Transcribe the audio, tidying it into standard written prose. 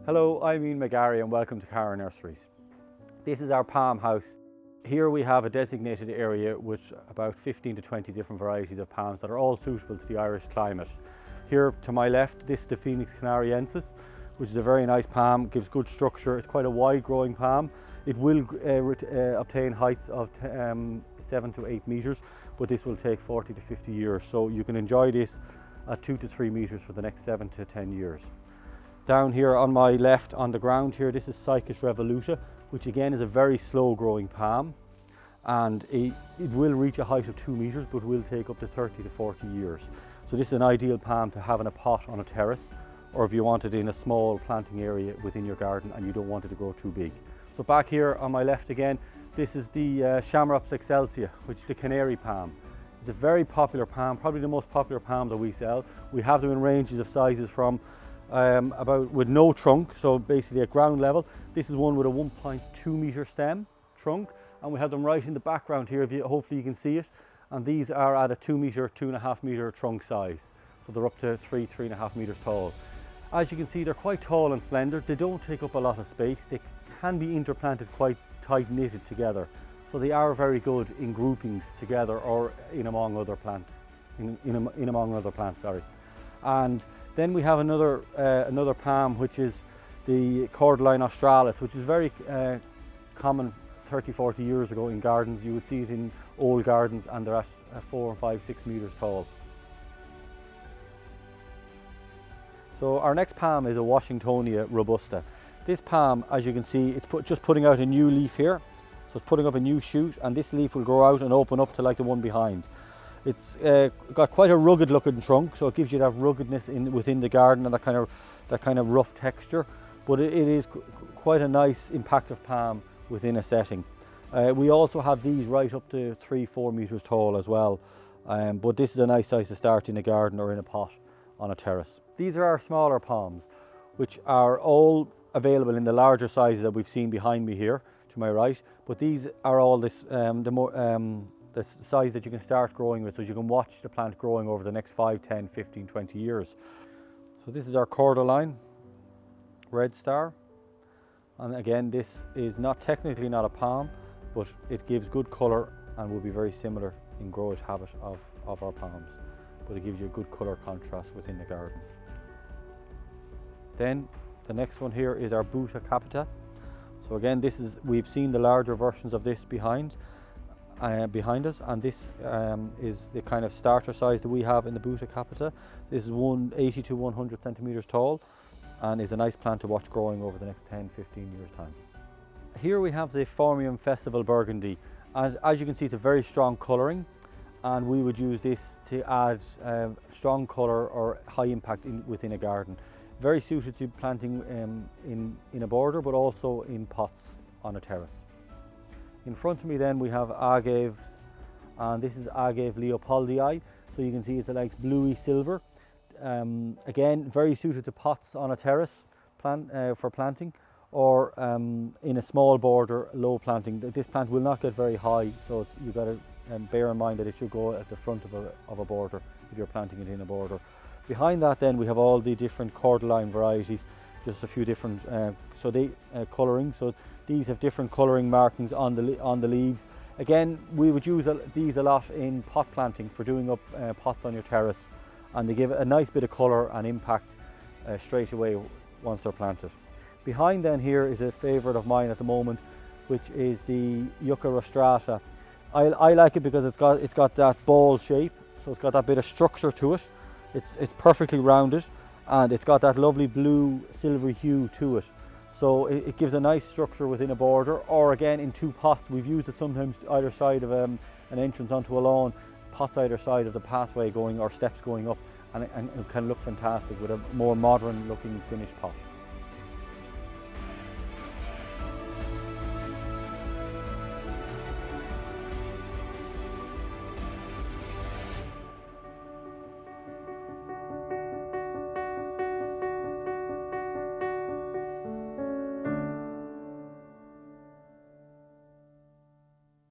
Hello, I'm Ian McGarry and welcome to Cara Nurseries. This is our palm house. Here we have a designated area with about 15 to 20 different varieties of palms that are all suitable to the Irish climate. Here to my left, this is the Phoenix Canariensis, which is a very nice palm, gives good structure. It's quite a wide growing palm. It will obtain heights of 7 to 8 metres, but this will take 40 to 50 years. So you can enjoy this at 2 to 3 metres for the next 7 to 10 years. Down here on my left on the ground here, this is Cycas revoluta, which again is a very slow growing palm, and it will reach a height of 2 metres but will take up to 30 to 40 years. So this is an ideal palm to have in a pot on a terrace, or if you want it in a small planting area within your garden and you don't want it to grow too big. So back here on my left again, this is the Chamaerops excelsa, which is the canary palm. It's a very popular palm, probably the most popular palm that we sell. We have them in ranges of sizes from about with no trunk, so basically at ground level. This is one with a 1.2 metre stem trunk, and we have them right in the background here, hopefully you can see it, and these are at a 2 metre, 2.5 metre trunk size, so they're up to 3.5 metres tall. As you can see, they're quite tall and slender. They don't take up a lot of space. They can be interplanted quite tight knitted together, so they are very good in groupings together or in among other plants. And then we have another palm, which is the Cordyline australis, which is very common 30-40 years ago in gardens. You would see it in old gardens, and they're at 4, 5, 6 metres tall. So our next palm is a Washingtonia robusta. This palm, as you can see, it's just putting out a new leaf here. So it's putting up a new shoot, and this leaf will grow out and open up to like the one behind. It's got quite a rugged looking trunk, so it gives you that ruggedness within the garden and that kind of rough texture. But it is quite a nice impactful palm within a setting. We also have these right up to 3-4 metres tall as well. But this is a nice size to start in a garden or in a pot on a terrace. These are our smaller palms, which are all available in the larger sizes that we've seen behind me here to my right. But these are all the size that you can start growing with, so you can watch the plant growing over the next 5, 10, 15, 20 years. So this is our Cordyline red star, and again, this is technically not a palm, but it gives good colour and will be very similar in growth habit of our palms, but it gives you a good colour contrast within the garden. Then the next one here is our Buta capita. So again, we've seen the larger versions of this behind us, and this is the kind of starter size that we have in the Buta capita. This is 180 to 100 centimetres tall and is a nice plant to watch growing over the next 10-15 years time. Here we have the Phormium Festival Burgundy. As you can see, it's a very strong colouring, and we would use this to add strong colour or high impact within a garden. Very suited to planting in a border, but also in pots on a terrace. In front of me then we have agaves, and this is agave leopoldii. So you can see it's a like bluey silver. Again, very suited to pots on a terrace for planting, or in a small border, low planting. This plant will not get very high, so you've got to bear in mind that it should go at the front of a border if you're planting it in a border. Behind that then we have all the different Cordyline varieties, just a few different colouring. So these have different colouring markings on the leaves. Again, we would use these a lot in pot planting for doing up pots on your terrace, and they give a nice bit of colour and impact straight away once they're planted. Behind then here is a favourite of mine at the moment, which is the Yucca rostrata. I like it because it's got that ball shape, so it's got that bit of structure to it. It's perfectly rounded, and it's got that lovely blue silvery hue to it. So it gives a nice structure within a border, or again in two pots. We've used it sometimes either side of an entrance onto a lawn, pots either side of the pathway going or steps going up, and it can look fantastic with a more modern looking finished pot.